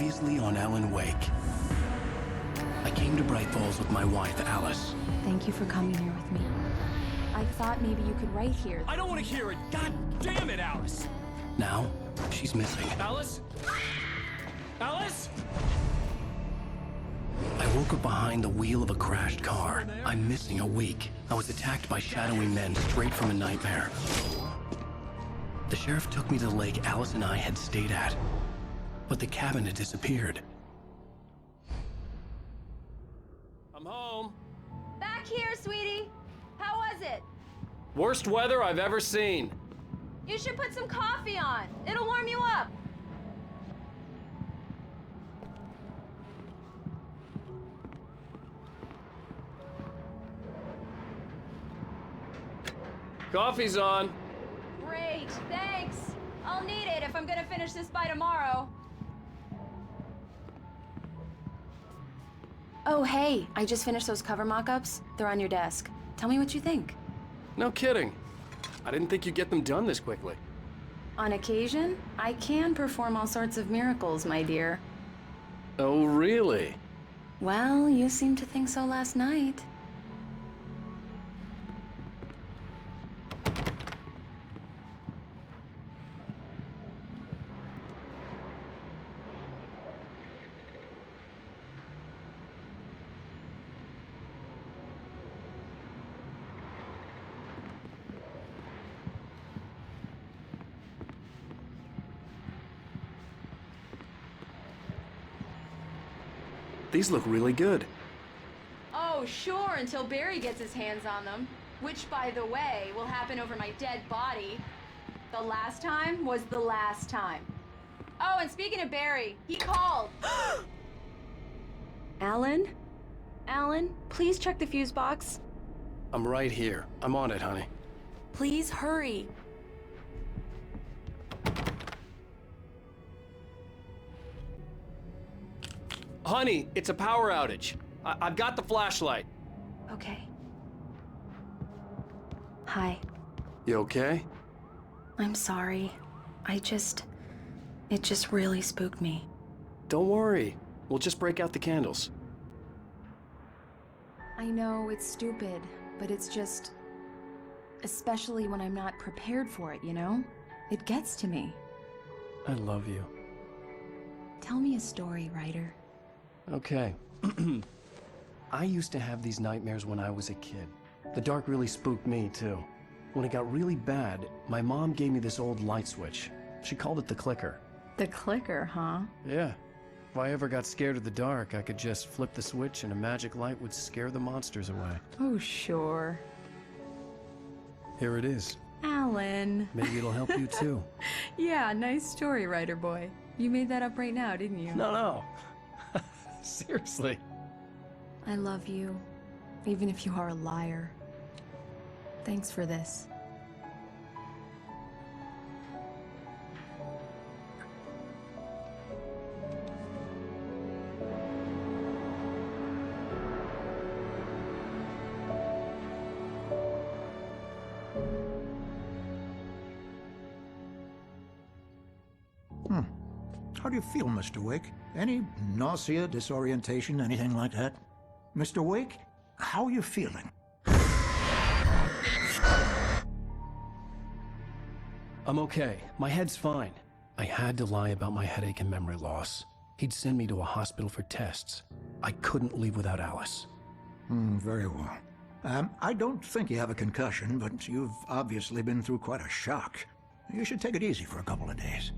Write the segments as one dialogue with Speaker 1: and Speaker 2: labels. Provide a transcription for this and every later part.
Speaker 1: Previously on Alan Wake. I came to Bright Falls with my wife, Alice.
Speaker 2: Thank you for coming here with me. I thought maybe you could write here.
Speaker 3: I don't want to hear it! God damn it, Alice!
Speaker 1: Now, she's missing.
Speaker 3: Alice? Alice?
Speaker 1: I woke up behind the wheel of a crashed car. I'm missing a week. I was attacked by shadowy men straight from a nightmare. The sheriff took me to the lake Alice and I had stayed at, but the cabin had disappeared.
Speaker 3: I'm home.
Speaker 2: Back here, sweetie. How was it?
Speaker 3: Worst weather I've ever seen.
Speaker 2: You should put some coffee on. It'll warm you up.
Speaker 3: Coffee's on.
Speaker 2: Great, thanks. I'll need it if I'm gonna finish this by tomorrow. Oh, hey, I just finished those cover mock-ups. They're on your desk. Tell me what you think.
Speaker 3: No kidding. I didn't think you'd get them done this quickly.
Speaker 2: On occasion, I can perform all sorts of miracles, my dear.
Speaker 3: Oh, really?
Speaker 2: Well, you seemed to think so last night.
Speaker 3: These look really good.
Speaker 2: Oh, sure, until Barry gets his hands on them. Which, by the way, will happen over my dead body. The last time was the last time. Oh, and speaking of Barry, he called. Alan? Alan, please check the fuse box.
Speaker 1: I'm right here. I'm on it, honey.
Speaker 2: Please hurry.
Speaker 3: Honey, it's a power outage. I've got the flashlight.
Speaker 2: Okay. Hi.
Speaker 3: You okay?
Speaker 2: I'm sorry. It just really spooked me.
Speaker 3: Don't worry. We'll just break out the candles.
Speaker 2: I know it's stupid, but it's just... especially when I'm not prepared for it, you know? It gets to me.
Speaker 1: I love you.
Speaker 2: Tell me a story, writer.
Speaker 1: Okay. I used to have these nightmares when I was a kid. The dark really spooked me, too. When it got really bad, my mom gave me this old light switch. She called it the clicker.
Speaker 2: The clicker, huh?
Speaker 1: Yeah. If I ever got scared of the dark, I could just flip the switch and a magic light would scare the monsters away.
Speaker 2: Oh, sure.
Speaker 1: Here it is.
Speaker 2: Alan.
Speaker 1: Maybe it'll help you, too.
Speaker 2: Yeah, nice story, writer boy. You made that up right now, didn't you?
Speaker 1: No. Seriously.
Speaker 2: I love you, even if you are a liar. Thanks for this.
Speaker 4: How do you feel, Mr. Wake? Any nausea, disorientation, anything like that? Mr. Wake, how are you feeling?
Speaker 1: I'm okay. My head's fine. I had to lie about my headache and memory loss. He'd send me to a hospital for tests. I couldn't leave without Alice.
Speaker 4: Very well. I don't think you have a concussion, but you've obviously been through quite a shock. You should take it easy for a couple of days.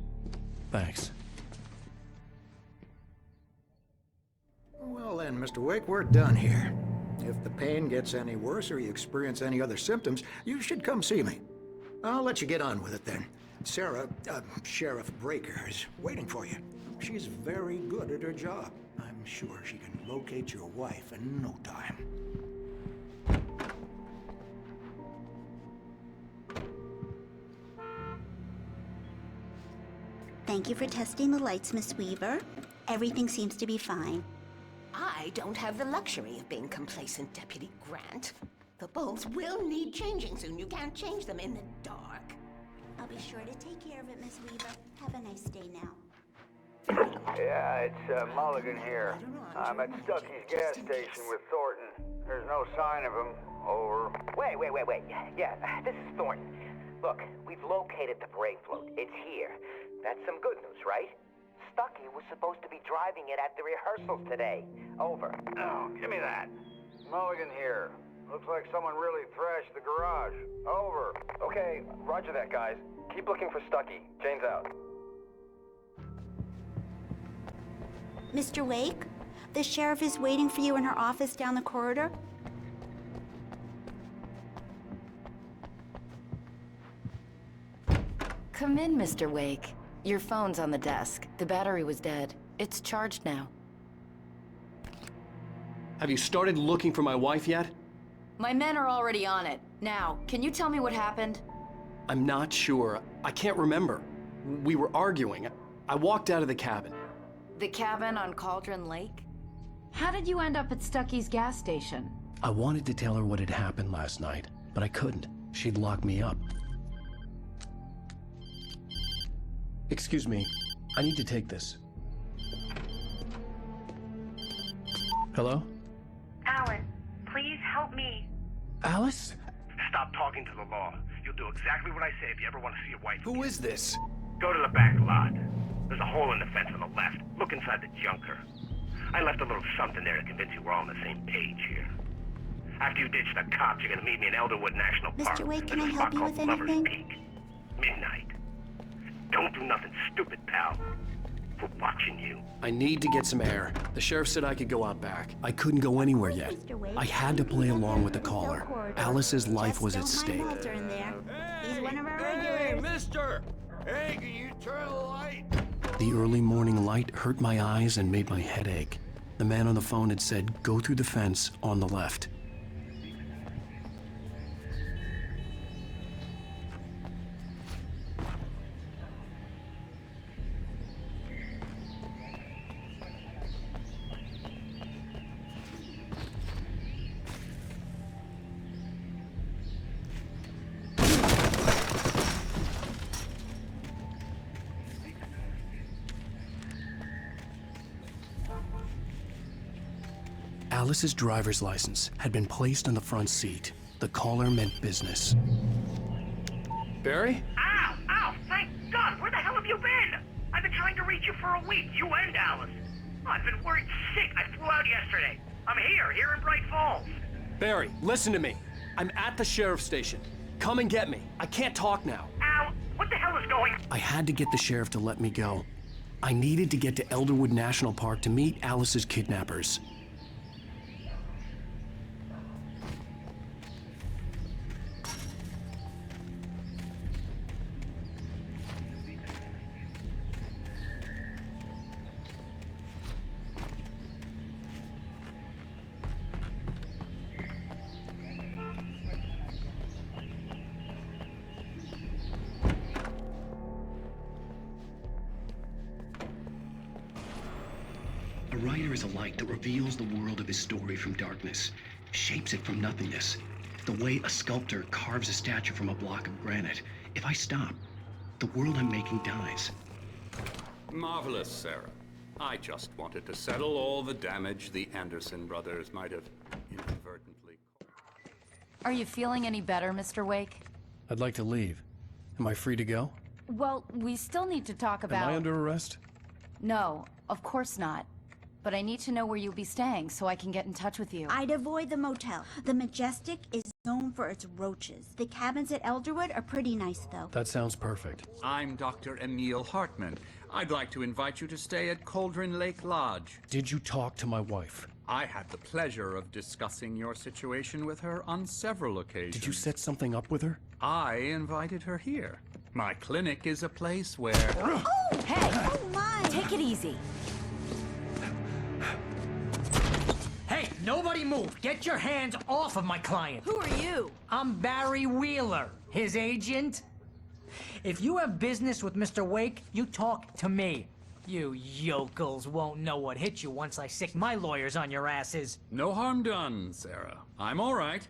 Speaker 1: Thanks.
Speaker 4: Well then, Mr. Wake, we're done here. If the pain gets any worse or you experience any other symptoms, you should come see me. I'll let you get on with it then. Sarah, Sheriff Breaker, is waiting for you. She's very good at her job. I'm sure she can locate your wife in no time.
Speaker 5: Thank you for testing the lights, Miss Weaver. Everything seems to be fine.
Speaker 6: I don't have the luxury of being complacent, Deputy Grant. The bulbs will need changing soon. You can't change them in the dark.
Speaker 5: I'll be sure to take care of it, Miss Weaver. Have a nice day now.
Speaker 7: Yeah, it's Mulligan here. I'm at Stucky's gas station with Thornton. There's no sign of him. Over.
Speaker 8: Wait. Yeah, this is Thornton. Look, we've located the brake float. It's here. That's some good news, right? Stucky was supposed to be driving it at the rehearsals today. Over.
Speaker 7: Oh, give me that. Mulligan here. Looks like someone really thrashed the garage. Over.
Speaker 9: Okay, roger that, guys. Keep looking for Stucky. Jane's out.
Speaker 5: Mr. Wake, the sheriff is waiting for you in her office down the corridor.
Speaker 10: Come in, Mr. Wake. Your phone's on the desk. The battery was dead. It's charged now.
Speaker 3: Have you started looking for my wife yet?
Speaker 10: My men are already on it. Now, can you tell me what happened?
Speaker 3: I'm not sure. I can't remember. We were arguing. I walked out of the cabin.
Speaker 10: The cabin on Cauldron Lake?
Speaker 2: How did you end up at Stucky's gas station?
Speaker 1: I wanted to tell her what had happened last night, but I couldn't. She'd lock me up. Excuse me, I need to take this. Hello?
Speaker 11: Alan, please help me.
Speaker 1: Alice?
Speaker 12: Stop talking to the law. You'll do exactly what I say if you ever want to see your wife.
Speaker 1: Who is this?
Speaker 12: Go to the back lot. There's a hole in the fence on the left. Look inside the junker. I left a little something there to convince you we're all on the same page here. After you ditch the cops, you're gonna meet me in Elderwood National Park.
Speaker 5: Mr. Wake, can I
Speaker 12: There's a
Speaker 5: help
Speaker 12: spot
Speaker 5: you
Speaker 12: called
Speaker 5: with
Speaker 12: Lover's
Speaker 5: anything?
Speaker 12: Peak. Midnight. Don't do nothing stupid, pal. We're watching you.
Speaker 3: I need to get some air. The sheriff said I could go out back.
Speaker 1: I couldn't go anywhere yet.
Speaker 5: Mr. Wake,
Speaker 1: I had to play along with the
Speaker 5: Just
Speaker 1: caller.
Speaker 5: corridor.
Speaker 1: Alice's life was at
Speaker 5: Just
Speaker 1: stake.
Speaker 5: don't mind Walter in there. He's one of our
Speaker 7: Hey,
Speaker 5: regulars.
Speaker 7: mister! Hey, can you turn the light?
Speaker 1: The early morning light hurt my eyes and made my head ache. The man on the phone had said, go through the fence on the left. Alice's driver's license had been placed on the front seat. The caller meant business.
Speaker 3: Barry?
Speaker 12: Ow! Thank God! Where the hell have you been? I've been trying to reach you for a week, you and Alice. Oh, I've been worried sick. I flew out yesterday. I'm here in Bright Falls.
Speaker 3: Barry, listen to me. I'm at the sheriff's station. Come and get me. I can't talk now.
Speaker 12: Al, what the hell is going on?
Speaker 1: I had to get the sheriff to let me go. I needed to get to Elderwood National Park to meet Alice's kidnappers. A writer is a light that reveals the world of his story from darkness, shapes it from nothingness. The way a sculptor carves a statue from a block of granite. If I stop, the world I'm making dies.
Speaker 13: Marvelous, Sarah. I just wanted to settle all the damage the Anderson brothers might have inadvertently caused.
Speaker 10: Are you feeling any better, Mr. Wake?
Speaker 1: I'd like to leave. Am I free to go?
Speaker 10: Well, we still need to talk about...
Speaker 1: Am I under arrest?
Speaker 10: No, of course not. But I need to know where you'll be staying so I can get in touch with you.
Speaker 5: I'd avoid the motel. The Majestic is known for its roaches. The cabins at Elderwood are pretty nice, though.
Speaker 1: That sounds perfect.
Speaker 13: I'm Dr. Emil Hartman. I'd like to invite you to stay at Cauldron Lake Lodge.
Speaker 1: Did you talk to my wife?
Speaker 13: I had the pleasure of discussing your situation with her on several occasions.
Speaker 1: Did you set something up with her?
Speaker 13: I invited her here. My clinic is a place where...
Speaker 5: Oh!
Speaker 10: Hey!
Speaker 5: Oh, my!
Speaker 10: Take it easy.
Speaker 14: Hey, nobody move! Get your hands off of my client!
Speaker 10: Who are you?
Speaker 14: I'm Barry Wheeler, his agent. If you have business with Mr. Wake, you talk to me. You yokels won't know what hit you once I sick my lawyers on your asses.
Speaker 13: No harm done, Sarah. I'm all right.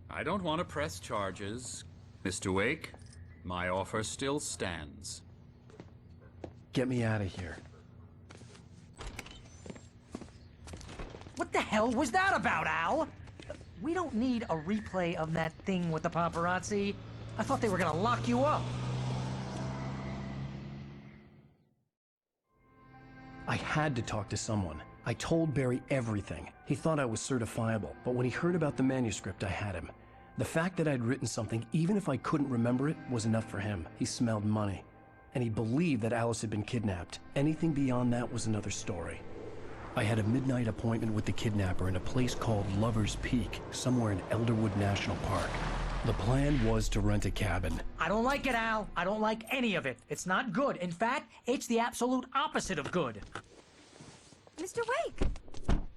Speaker 13: I don't want to press charges. Mr. Wake, my offer still stands.
Speaker 1: Get me out of here.
Speaker 14: What the hell was that about, Al? We don't need a replay of that thing with the paparazzi. I thought they were gonna lock you up.
Speaker 3: I had to talk to someone. I told Barry everything. He thought I was certifiable, but when he heard about the manuscript, I had him. The fact that I'd written something, even if I couldn't remember it, was enough for him. He smelled money. And he believed that Alice had been kidnapped. Anything beyond that was another story. I had a midnight appointment with the kidnapper in a place called Lover's Peak, somewhere in Elderwood National Park. The plan was to rent a cabin.
Speaker 14: I don't like it, Al. I don't like any of it. It's not good. In fact, it's the absolute opposite of good.
Speaker 15: Mr. Wake!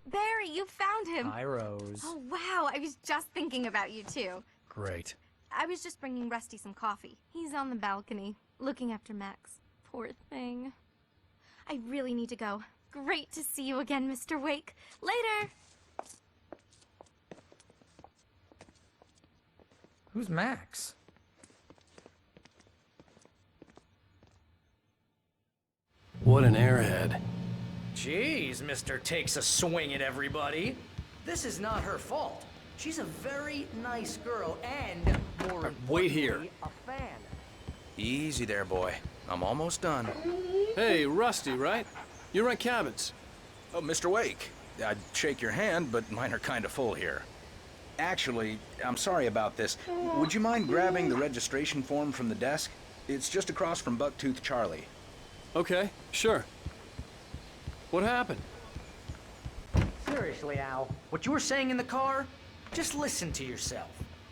Speaker 15: Barry, you found him!
Speaker 3: Hi, Rose.
Speaker 15: Oh, wow. I was just thinking about you, too.
Speaker 3: Great.
Speaker 15: I was just bringing Rusty some coffee. He's on the balcony, looking after Max. Poor thing. I really need to go. Great to see you again, Mr. Wake. Later!
Speaker 14: Who's Max?
Speaker 3: What an airhead.
Speaker 14: Jeez, Mr. Takes a swing at everybody. This is not her fault. She's a very nice girl and, more
Speaker 3: Wait here.
Speaker 14: a fan.
Speaker 16: Easy there, boy. I'm almost done.
Speaker 3: Hey, Rusty, right? You rent cabins.
Speaker 16: Oh, Mr. Wake. I'd shake your hand, but mine are kind of full here. Actually, I'm sorry about this. Would you mind grabbing the registration form from the desk? It's just across from Bucktooth Charlie.
Speaker 3: Okay, sure. What happened?
Speaker 14: Seriously, Al, what you were saying in the car? Just listen to yourself.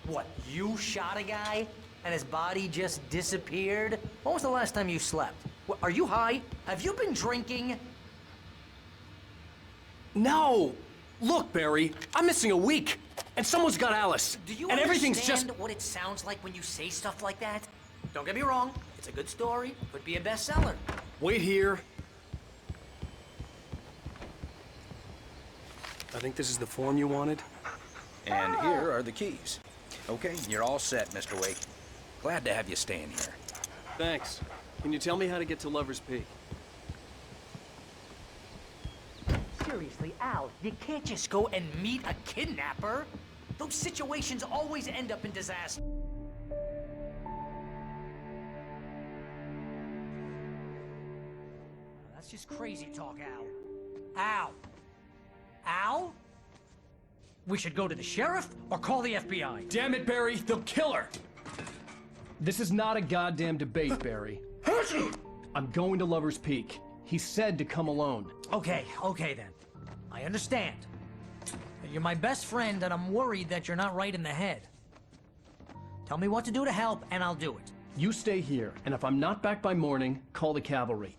Speaker 14: What, you shot a guy and his body just disappeared? When was the last time you slept? What, are you high? Have you been drinking?
Speaker 3: No! Look, Barry, I'm missing a week, and someone's got Alice.
Speaker 14: Do you
Speaker 3: and everything's
Speaker 14: understand
Speaker 3: just
Speaker 14: what it sounds like when you say stuff like that? Don't get me wrong, it's a good story, could be a bestseller.
Speaker 3: Wait here. I think this is the form you wanted.
Speaker 16: And here are the keys. Okay, you're all set, Mr. Wake. Glad to have you staying here.
Speaker 3: Thanks. Can you tell me how to get to Lover's Peak?
Speaker 14: Seriously, Al, you can't just go and meet a kidnapper. Those situations always end up in disaster. That's just crazy talk, Al. Al! Al? We should go to the sheriff or call the FBI.
Speaker 3: Damn it, Barry, they'll kill her! This is not a goddamn debate, Barry. I'm going to Lover's Peak. He said to come alone.
Speaker 14: Okay then. I understand. You're my best friend, and I'm worried that you're not right in the head. Tell me what to do to help, and I'll do it.
Speaker 3: You stay here, and if I'm not back by morning, call the cavalry.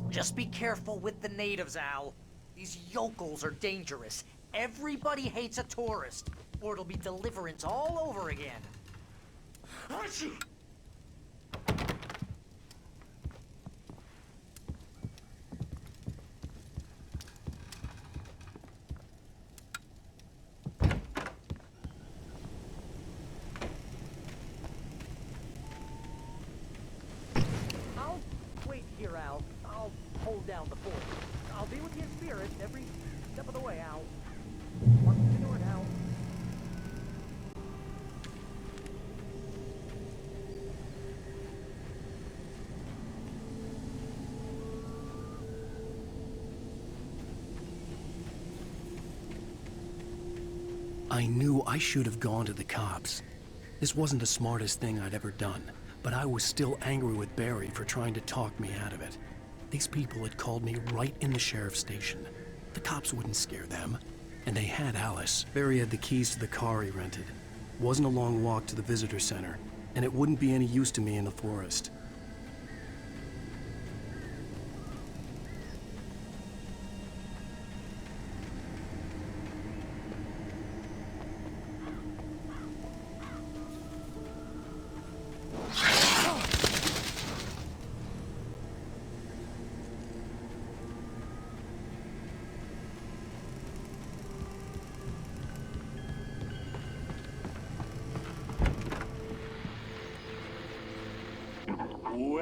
Speaker 14: Just be careful with the natives, Al. These yokels are dangerous. Everybody hates a tourist, or it'll be deliverance all over again. I'll wait here, Al. I'll hold down the fort. I'll be with you in spirit every step of the way, Al. Once you do it, Al.
Speaker 1: I knew I should have gone to the cops. This wasn't the smartest thing I'd ever done, but I was still angry with Barry for trying to talk me out of it. These people had called me right in the sheriff's station. The cops wouldn't scare them. And they had Alice. Barry had the keys to the car he rented. It wasn't a long walk to the visitor center, and it wouldn't be any use to me in the forest.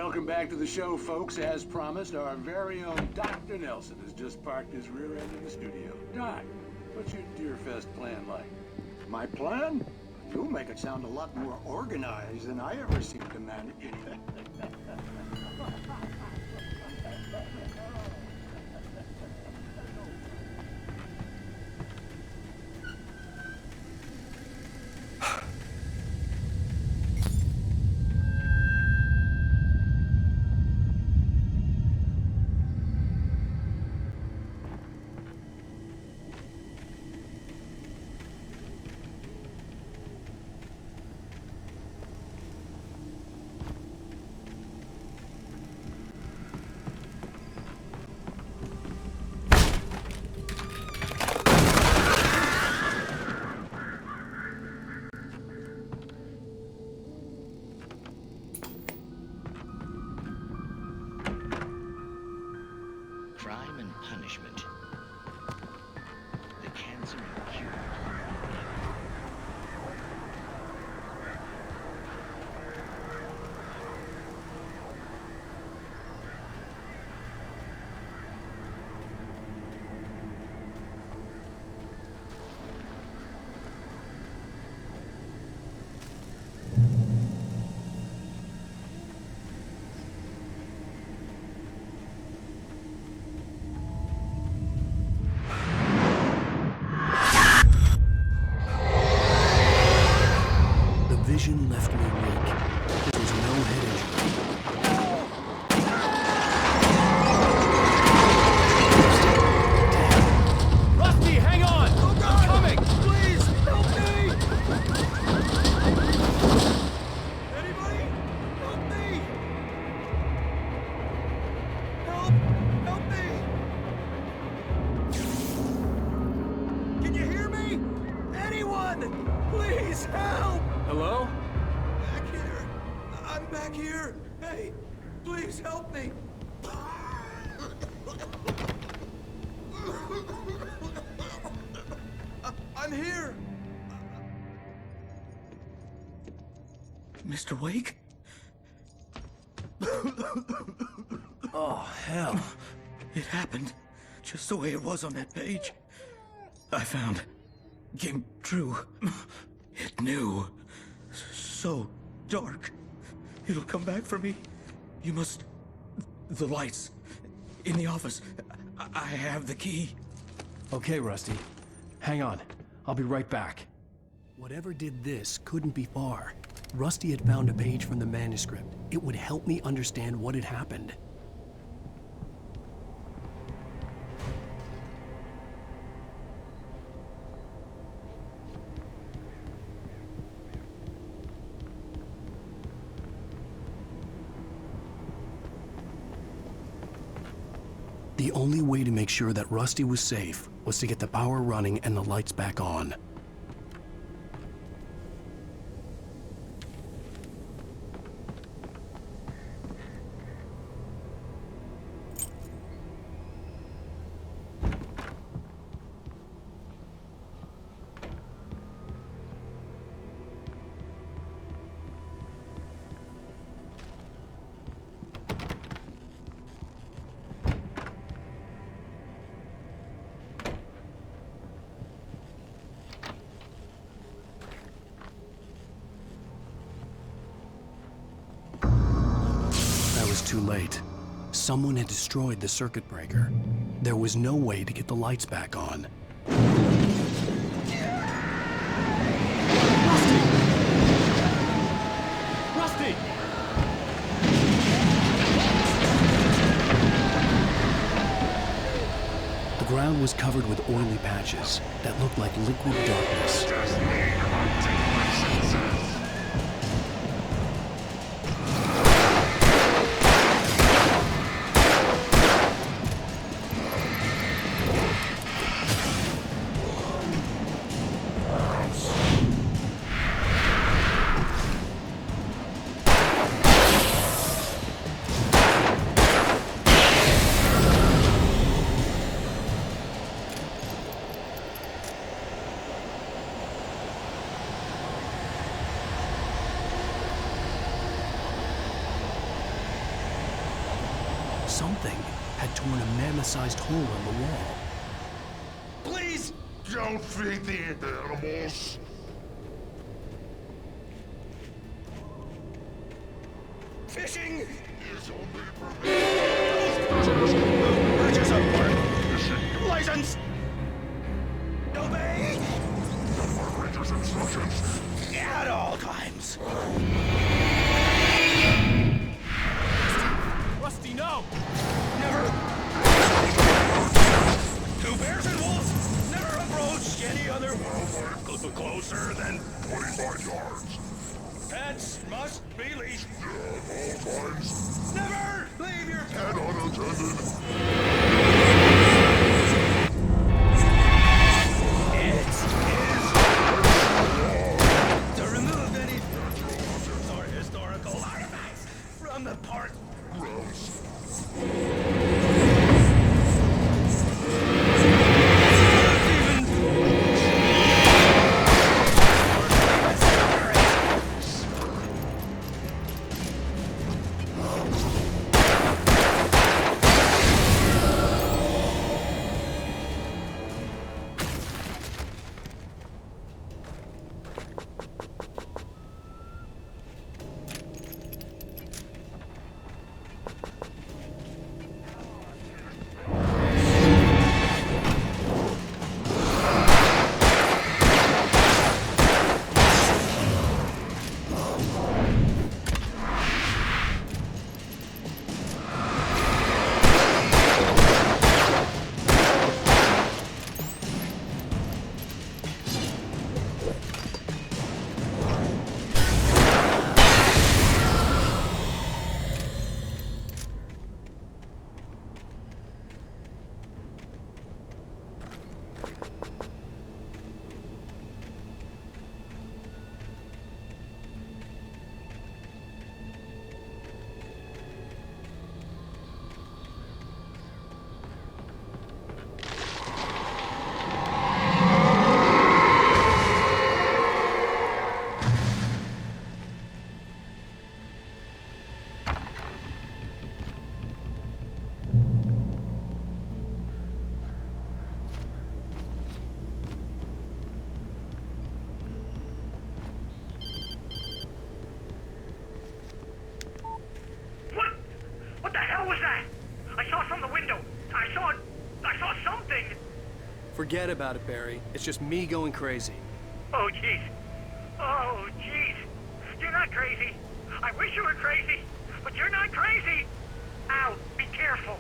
Speaker 17: Welcome back to the show, folks. As promised, our very own Dr. Nelson has just parked his rear end in the studio. Doc, what's your Deerfest plan like?
Speaker 4: My plan? You make it sound a lot more organized than I ever seem to manage.
Speaker 18: Crime and punishment. The cancer and cure.
Speaker 3: Vision left me weak. There was no head injury.
Speaker 1: Rusty, hang on! Oh God. I'm coming! Please, help me!
Speaker 17: Anybody? Help me! Help me! Can you hear me? Anyone! Please help!
Speaker 1: Hello?
Speaker 17: Back here. I'm back here. Hey, please help me. I'm here.
Speaker 16: Mr. Wake?
Speaker 3: Oh, hell.
Speaker 16: It happened just the way it was on that page. I found. Came true. It knew. So dark. It'll come back for me. You must... The lights. In the office. I have the key.
Speaker 3: Okay, Rusty. Hang on. I'll be right back. Whatever did this couldn't be far. Rusty had found a page from the manuscript. It would help me understand what had happened. The only way to make sure that Rusty was safe was to get the power running and the lights back on. Too late. Someone had destroyed the circuit breaker. There was no way to get the lights back on.
Speaker 1: Rusty!
Speaker 3: The ground was covered with oily patches that looked like liquid darkness. Something had torn a mammoth-sized hole in the wall.
Speaker 19: Please don't feed the animals.
Speaker 16: Fishing is only purchase of work. License. Obey.
Speaker 19: Ranger's instructions.
Speaker 16: At all times.
Speaker 3: Rusty, no!
Speaker 16: Never. Two bears and wolves never approached any other wildlife closer than
Speaker 19: 25 yards.
Speaker 16: Pets must be leashed.
Speaker 19: Yeah, all times.
Speaker 16: Never leave your pet
Speaker 19: unattended.
Speaker 16: It is to remove any monsters or historical artifacts from the park.
Speaker 19: Gross.
Speaker 3: Forget about it, Barry. It's just me going crazy.
Speaker 12: Oh, jeez. Oh, jeez. You're not crazy. I wish you were crazy, but you're not crazy. Ow, be careful.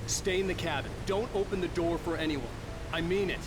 Speaker 3: Stay in the cabin. Don't open the door for anyone. I mean it.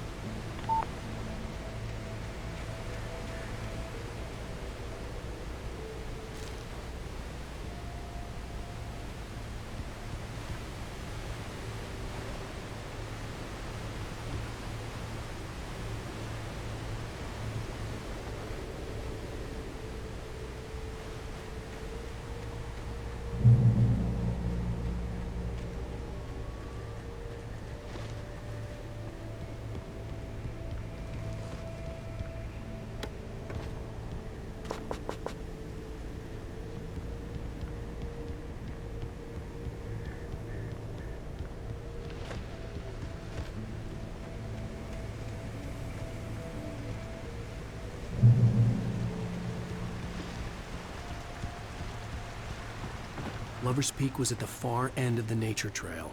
Speaker 3: Lover's Peak was at the far end of the nature trail.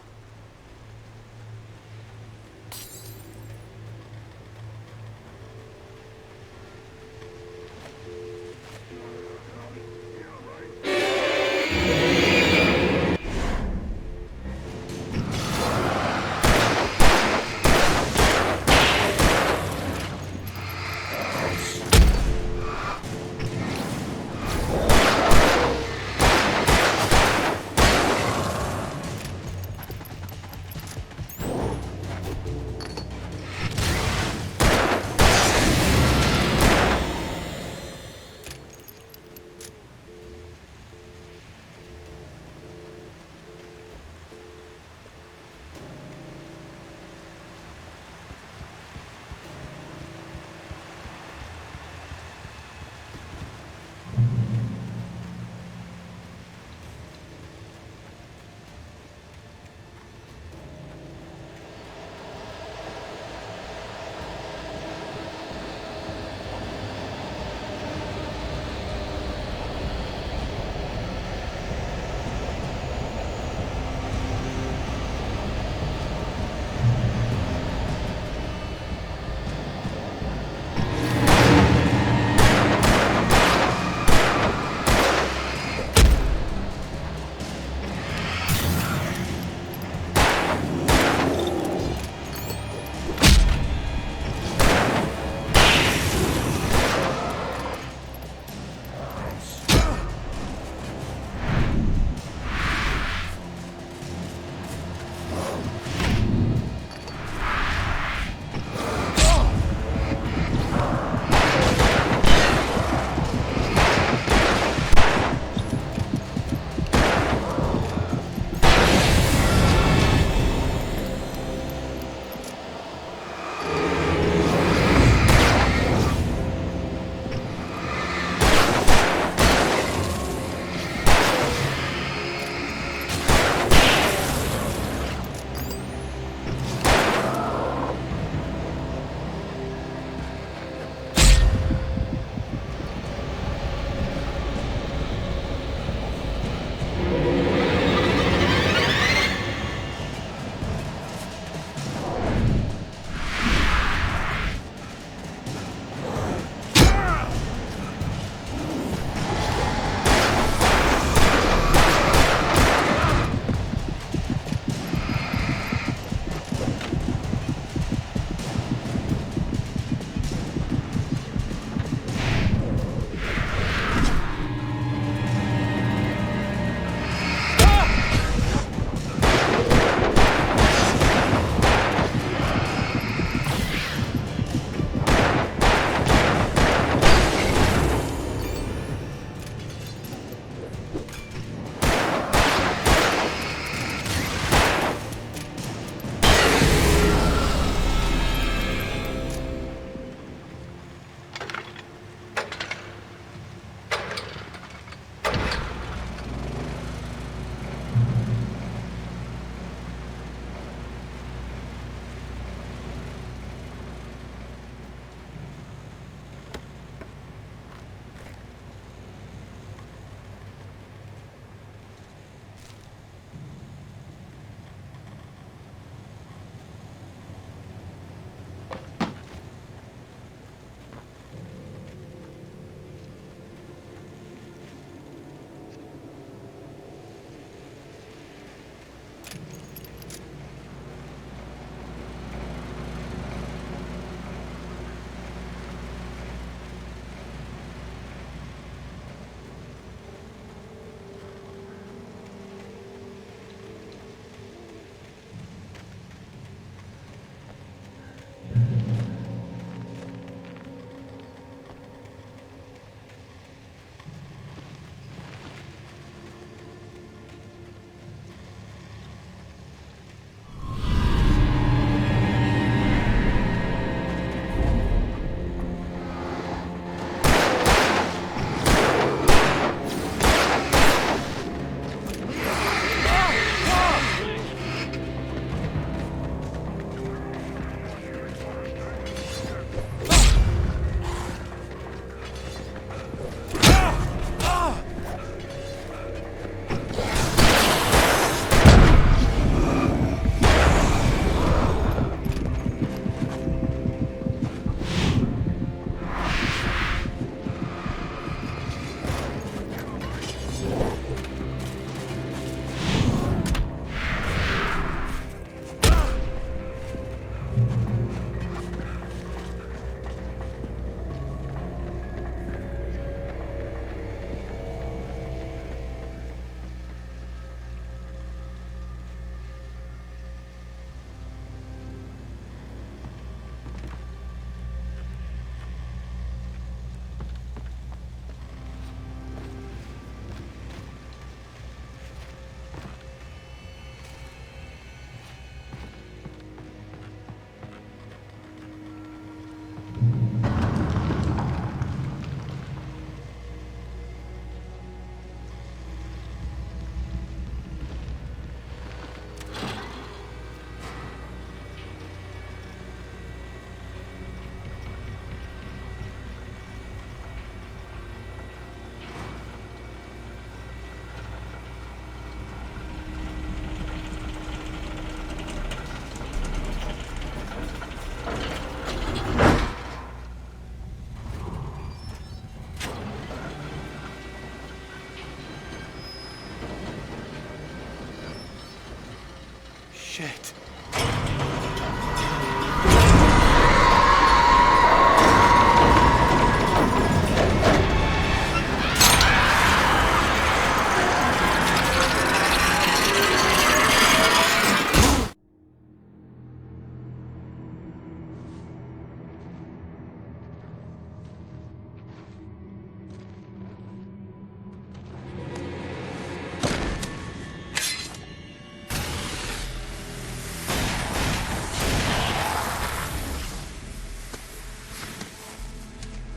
Speaker 3: Shit.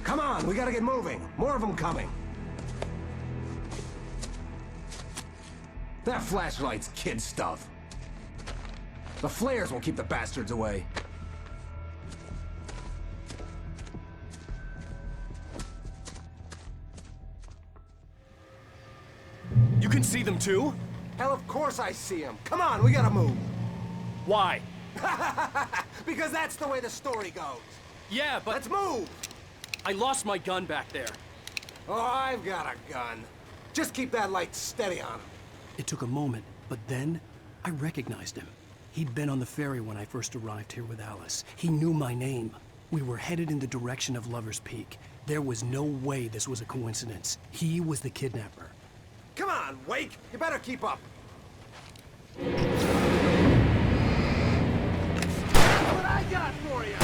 Speaker 20: Come on, we gotta get moving. More of them coming. That flashlight's kid stuff. The flares will keep the bastards away.
Speaker 3: You can see them too?
Speaker 20: Hell, of course I see them. Come on, we gotta move.
Speaker 3: Why?
Speaker 20: Because that's the way the story goes.
Speaker 3: Yeah, but...
Speaker 20: Let's move!
Speaker 3: I lost my gun back there.
Speaker 20: Oh, I've got a gun. Just keep that light steady on him.
Speaker 3: It took a moment, but then I recognized him. He'd been on the ferry when I first arrived here with Alice. He knew my name. We were headed in the direction of Lover's Peak. There was no way this was a coincidence. He was the kidnapper.
Speaker 20: Come on, Wake! You better keep up. What I got for you!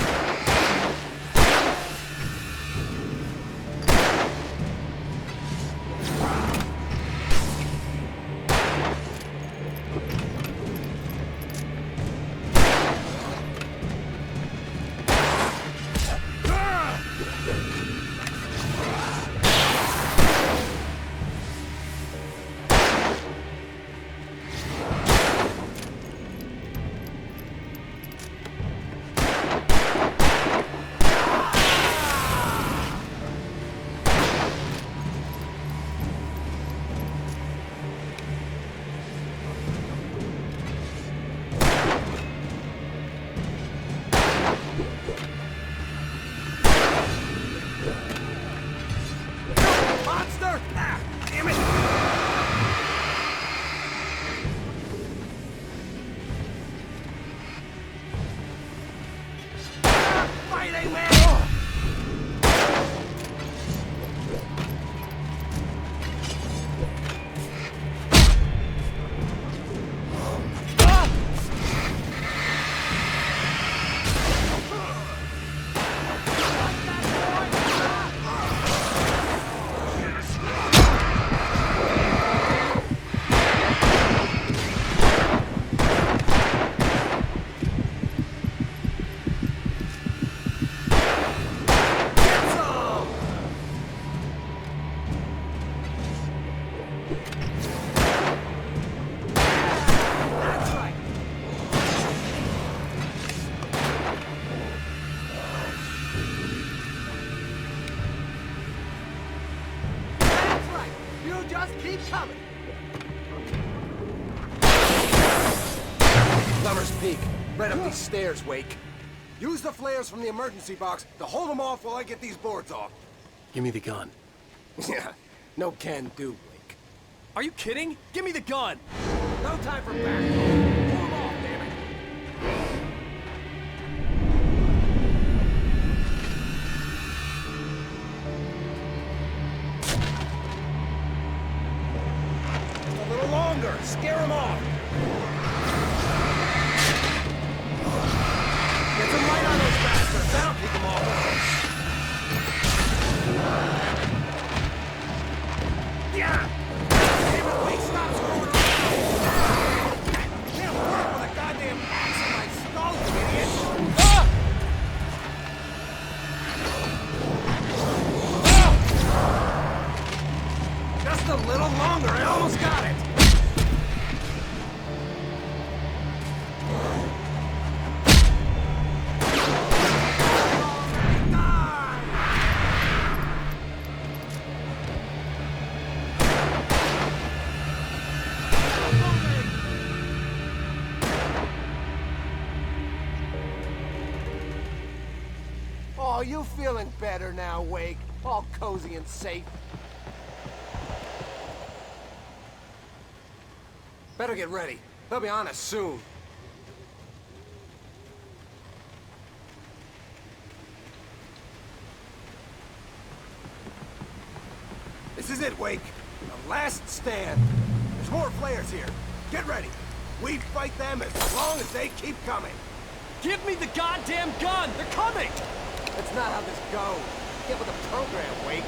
Speaker 20: Just keep coming. Lover's Peak. Right up these stairs, Wake. Use the flares from the emergency box to hold them off while I get these boards off.
Speaker 3: Give me the gun.
Speaker 20: Yeah, no can do, Wake.
Speaker 3: Are you kidding? Give me the gun!
Speaker 20: No time for back. Pull them off, damn it. A little longer. Scare them off. Get some light on those bastards. That'll keep them off. Yeah! Damn it, Wake, stop screwing around! Can't work with a goddamn axe in my skull, you idiot! Ah! Ah! Just a little longer, I almost got it! Oh, you feeling better now, Wake? All cozy and safe. Better get ready. They'll be on us soon. is it, Wake. The last stand. There's more flares here. Get ready. We fight them as long as they keep coming.
Speaker 21: Give me the goddamn gun! They're coming!
Speaker 20: That's not how this goes. Get with the program, Wake.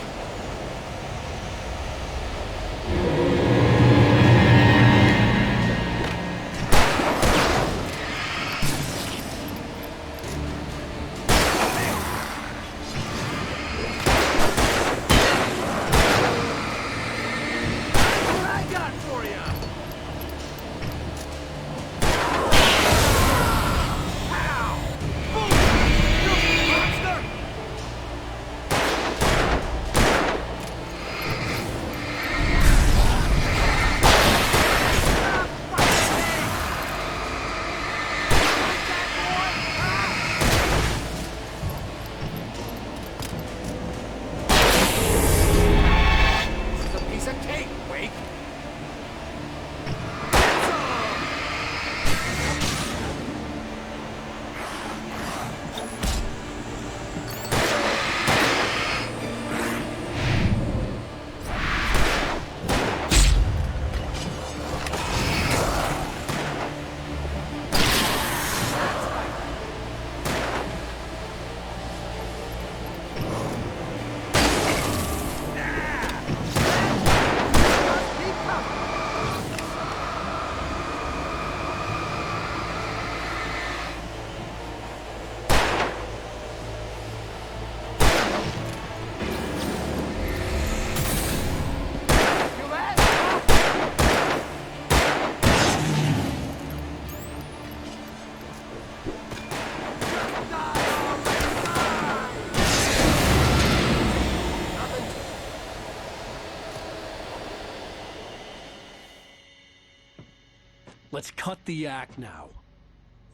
Speaker 3: Let's cut the act now.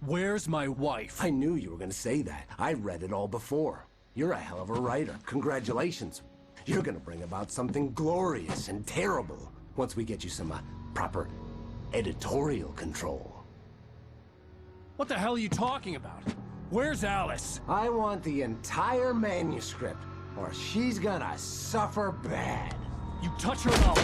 Speaker 3: Where's my wife?
Speaker 22: I knew you were gonna say that. I read it all before. You're a hell of a writer. Congratulations. You're gonna bring about something glorious and terrible once we get you some proper editorial control.
Speaker 3: What the hell are you talking about? Where's Alice?
Speaker 22: I want the entire manuscript, or she's gonna suffer bad.
Speaker 3: You touch her up.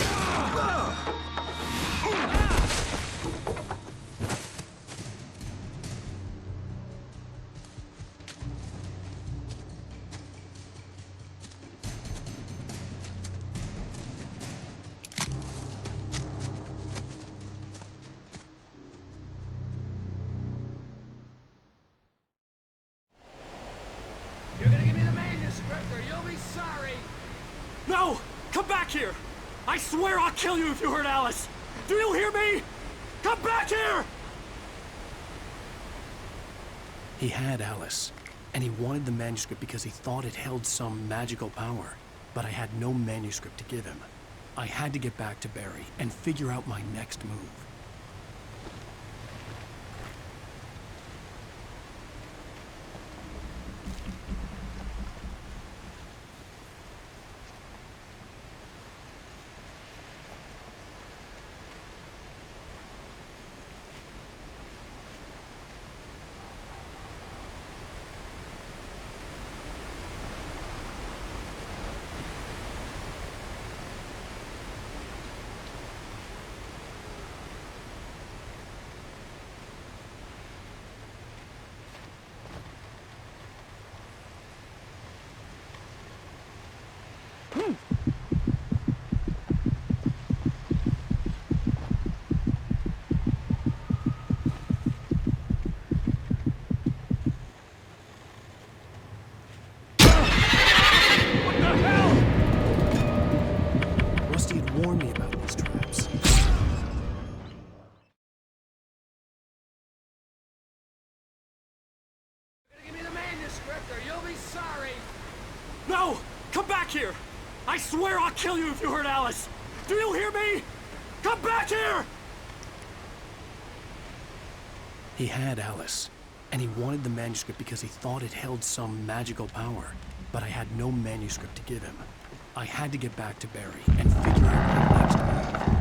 Speaker 20: You're gonna give me the manuscript or you'll be sorry.
Speaker 21: No! Come back here! I swear I'll kill you if you hurt Alice! Do you hear me? Come back here!
Speaker 3: He had Alice, and he wanted the manuscript because he thought it held some magical power. But I had no manuscript to give him. I had to get back to Barry and figure out my next move. Rusty had warned me about these traps.
Speaker 20: Give me the manuscript or you'll be sorry.
Speaker 21: No! Come back here! I swear I'll kill you if you hurt Alice! Do you hear me? Come back here!
Speaker 3: He had Alice, and he wanted the manuscript because he thought it held some magical power. But I had no manuscript to give him. I had to get back to Barry and figure out my next move.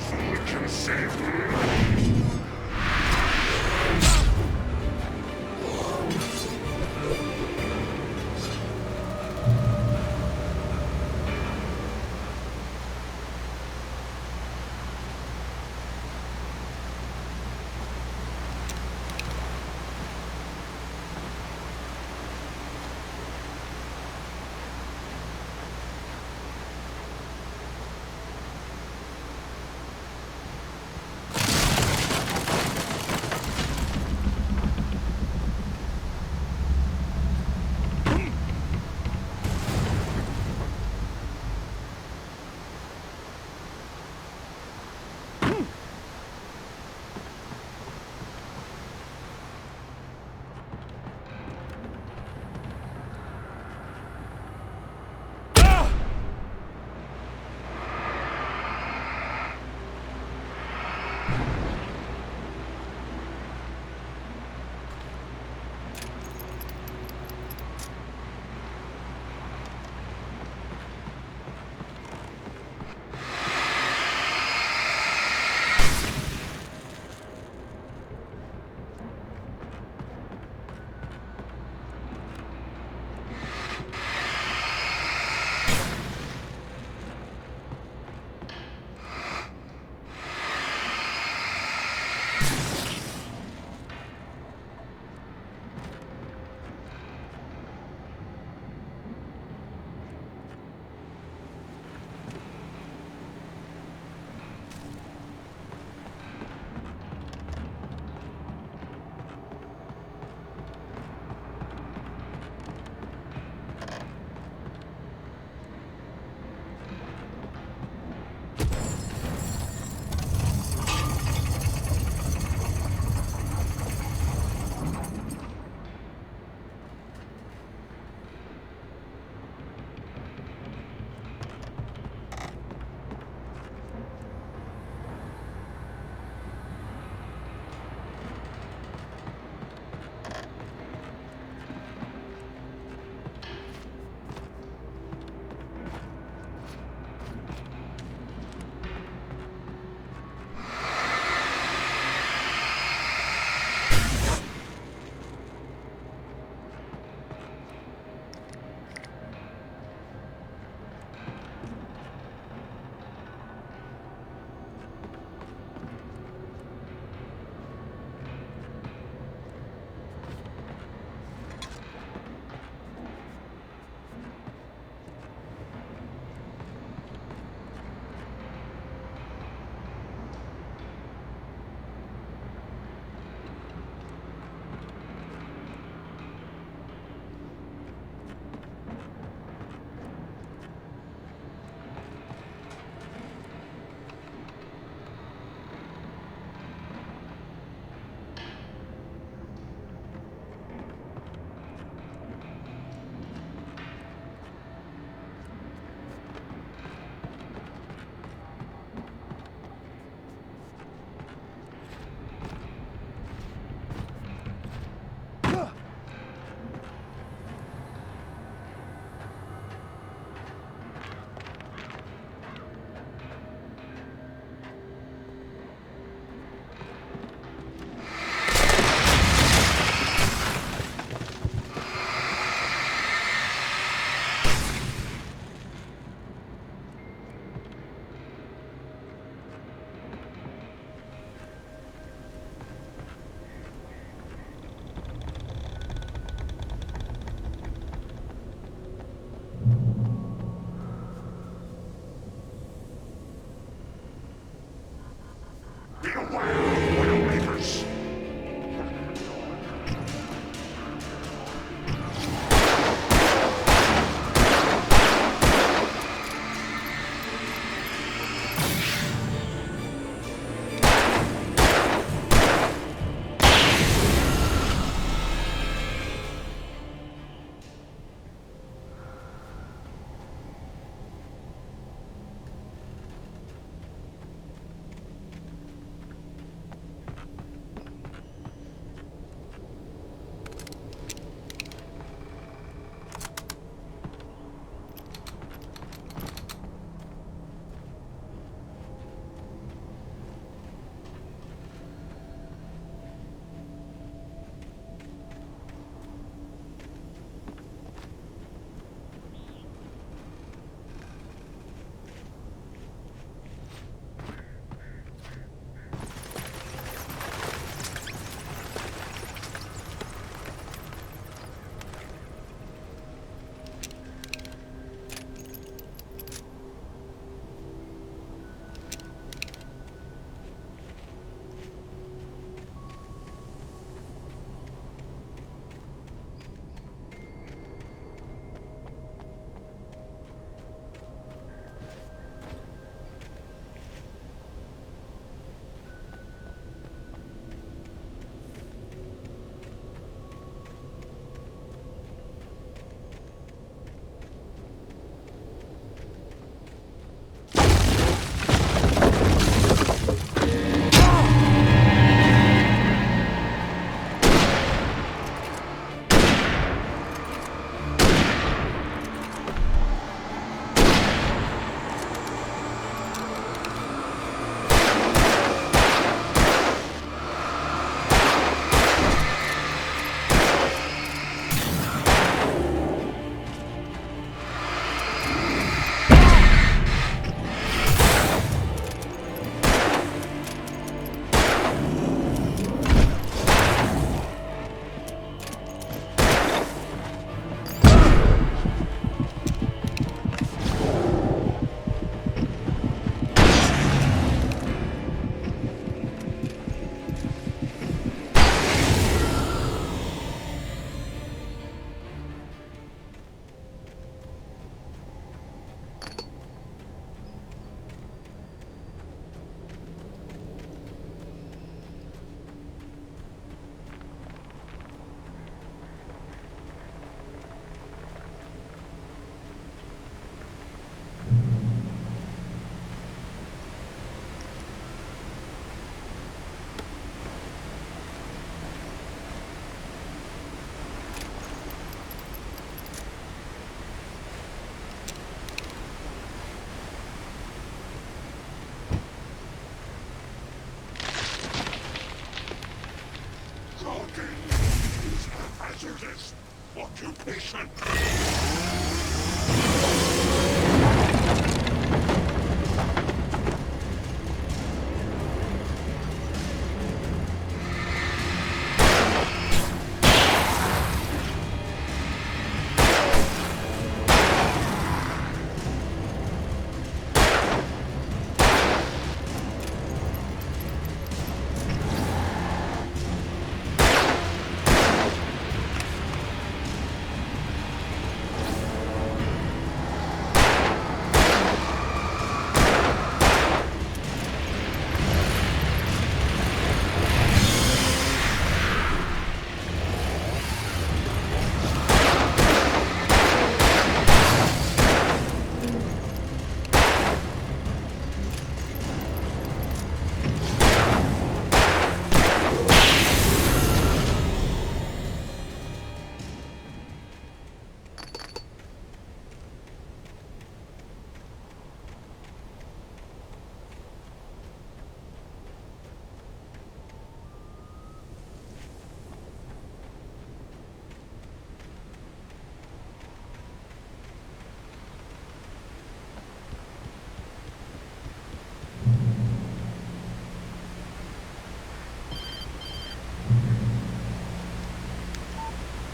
Speaker 19: Can save me.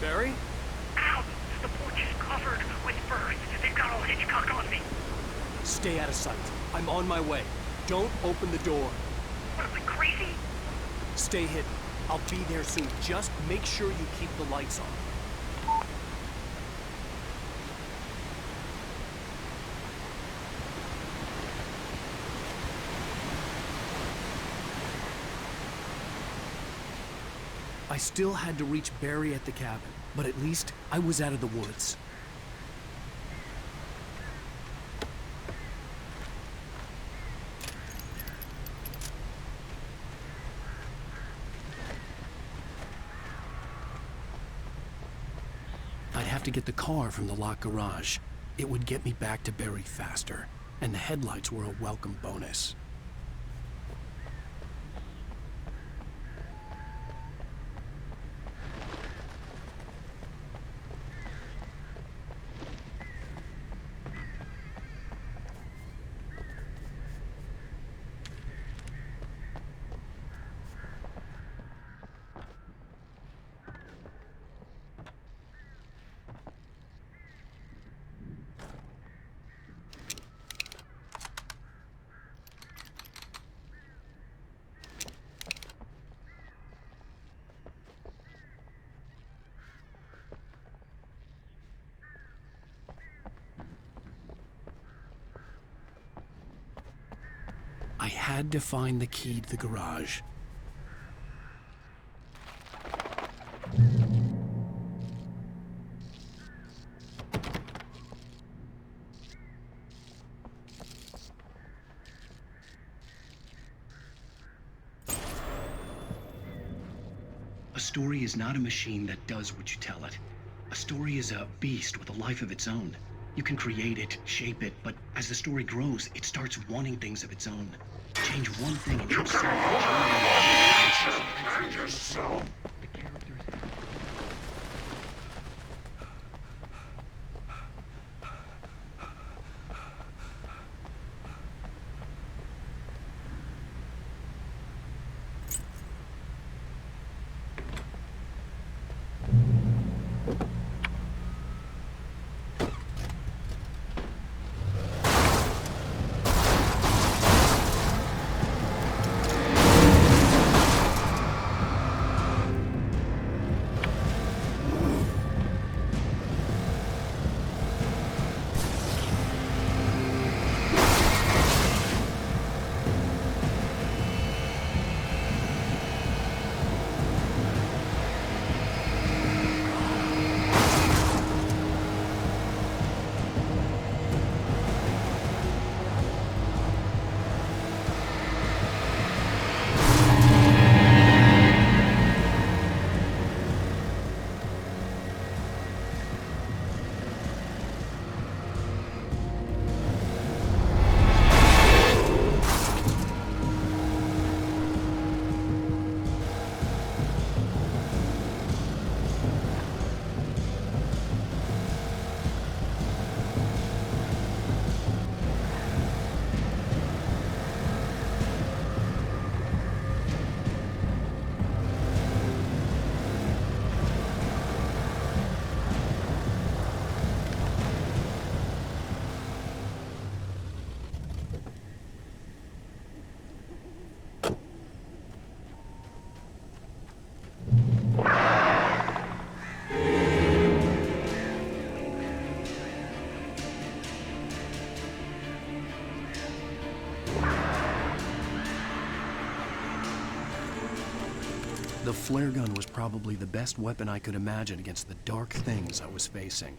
Speaker 21: Barry?
Speaker 12: Ow! The porch is covered with birds. They've got all Hitchcock on me.
Speaker 21: Stay out of sight. I'm on my way. Don't open the door.
Speaker 12: What, am I crazy?
Speaker 21: Stay hidden. I'll be there soon. Just make sure you keep the lights on. I still had to reach Barry at the cabin, but at least I was out of the woods. I'd have to get the car from the locked garage. It would get me back to Barry faster, and the headlights were a welcome bonus. I had to find the key to the garage. A story is not a machine that does what you tell it. A story is a beast with a life of its own. You can create it, shape it, but as the story grows, it starts wanting things of its own. Change one thing and you'll start
Speaker 19: Find yourself.
Speaker 3: The flare gun was probably the best weapon I could imagine against the dark things I was facing.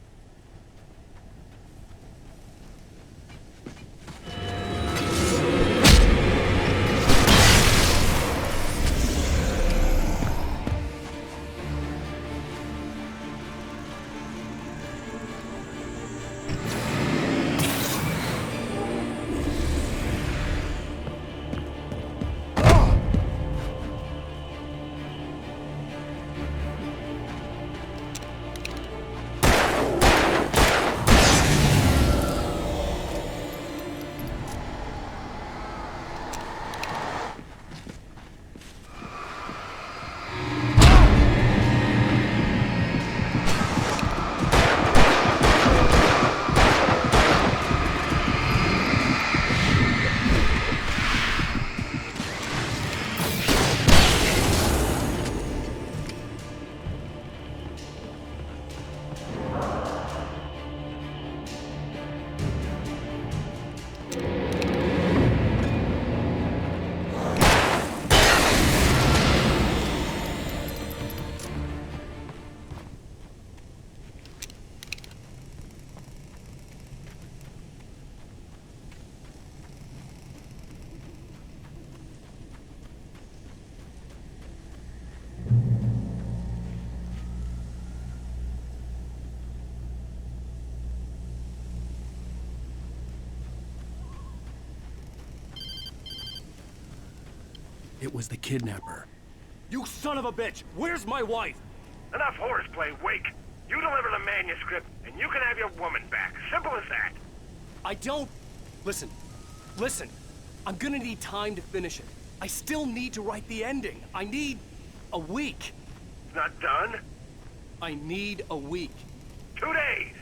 Speaker 3: It was the kidnapper.
Speaker 6: You son of a bitch! Where's my wife?
Speaker 12: Enough horseplay, Wake. You deliver the manuscript, and you can have your woman back. Simple as that.
Speaker 6: I don't... Listen. I'm gonna need time to finish it. I still need to write the ending. I need a week.
Speaker 12: It's not done?
Speaker 6: I need a week.
Speaker 12: 2 days.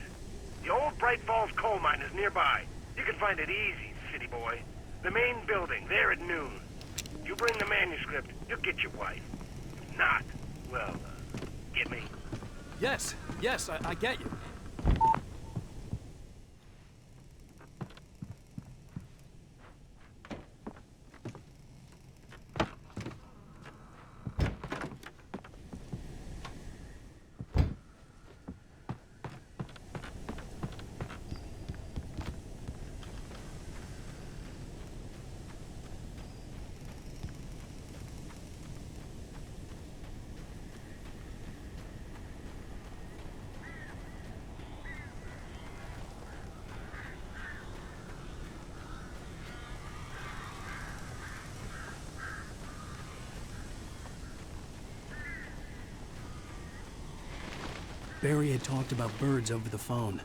Speaker 12: The old Bright Falls coal mine is nearby. You can find it easy, city boy. The main building, there at noon. You bring the manuscript, you'll get your wife. If not, well, get me?
Speaker 6: Yes, I get you.
Speaker 3: Barry had talked about birds over the phone.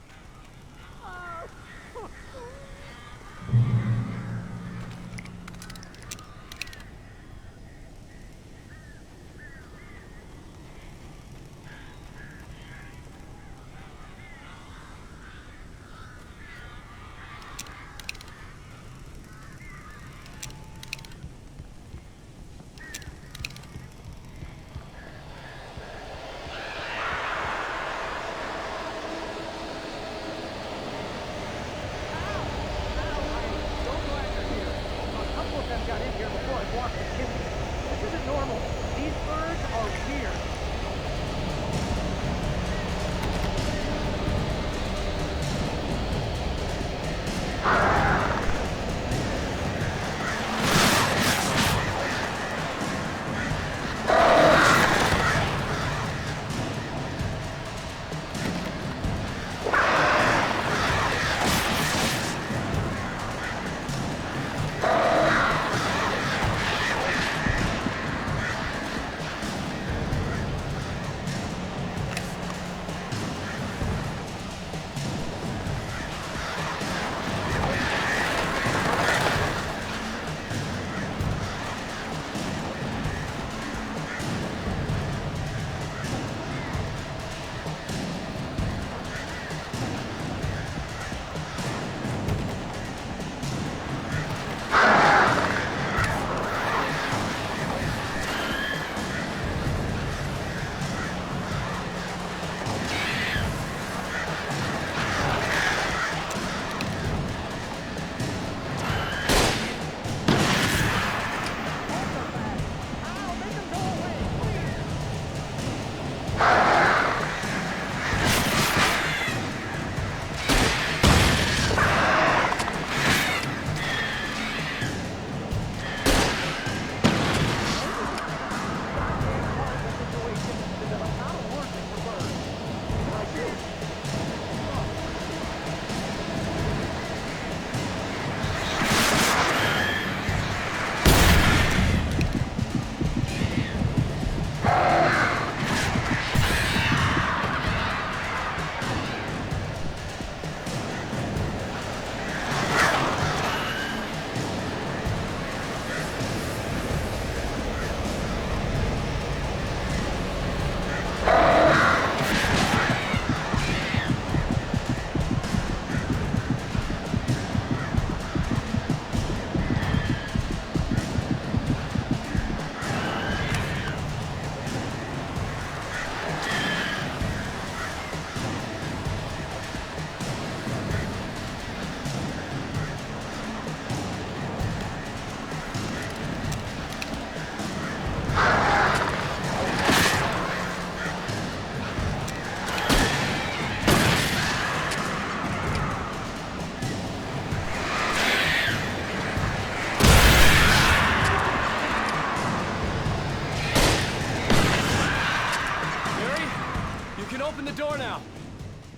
Speaker 6: Open the door now.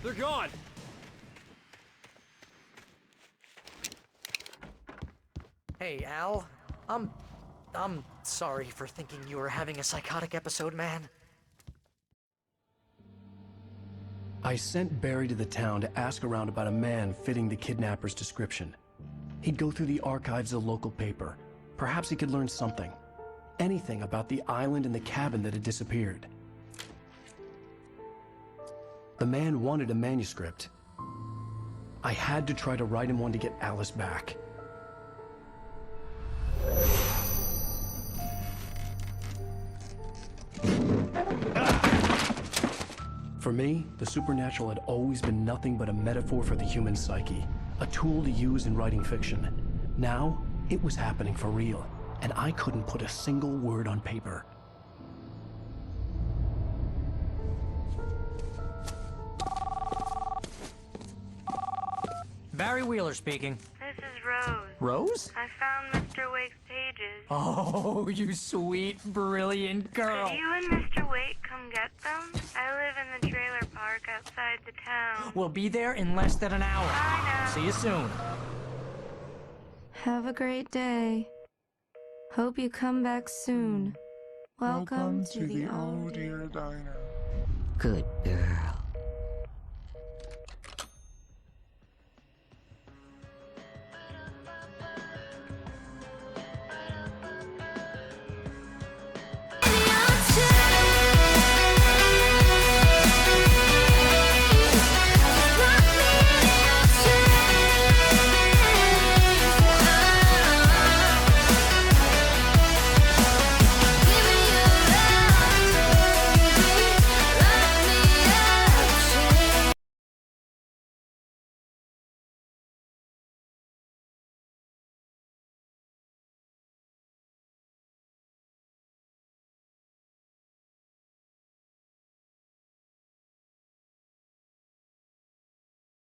Speaker 6: They're gone.
Speaker 8: Hey, Al. I'm sorry for thinking you were having a psychotic episode, man.
Speaker 3: I sent Barry to the town to ask around about a man fitting the kidnapper's description. He'd go through the archives of the local paper. Perhaps he could learn something. Anything about the island and the cabin that had disappeared. The man wanted a manuscript. I had to try to write him one to get Alice back. For me, the supernatural had always been nothing but a metaphor for the human psyche, a tool to use in writing fiction. Now, it was happening for real, and I couldn't put a single word on paper.
Speaker 14: Barry Wheeler speaking.
Speaker 11: This is Rose.
Speaker 14: Rose?
Speaker 11: I found Mr. Wake's pages.
Speaker 14: Oh, you sweet, brilliant girl.
Speaker 11: Could you and Mr. Wake come get them? I live in the trailer park outside the town.
Speaker 14: We'll be there in less than an hour.
Speaker 11: Bye now.
Speaker 14: See you soon.
Speaker 15: Have a great day. Hope you come back soon. Welcome to the
Speaker 19: Oh Dear Diner.
Speaker 18: Good girl.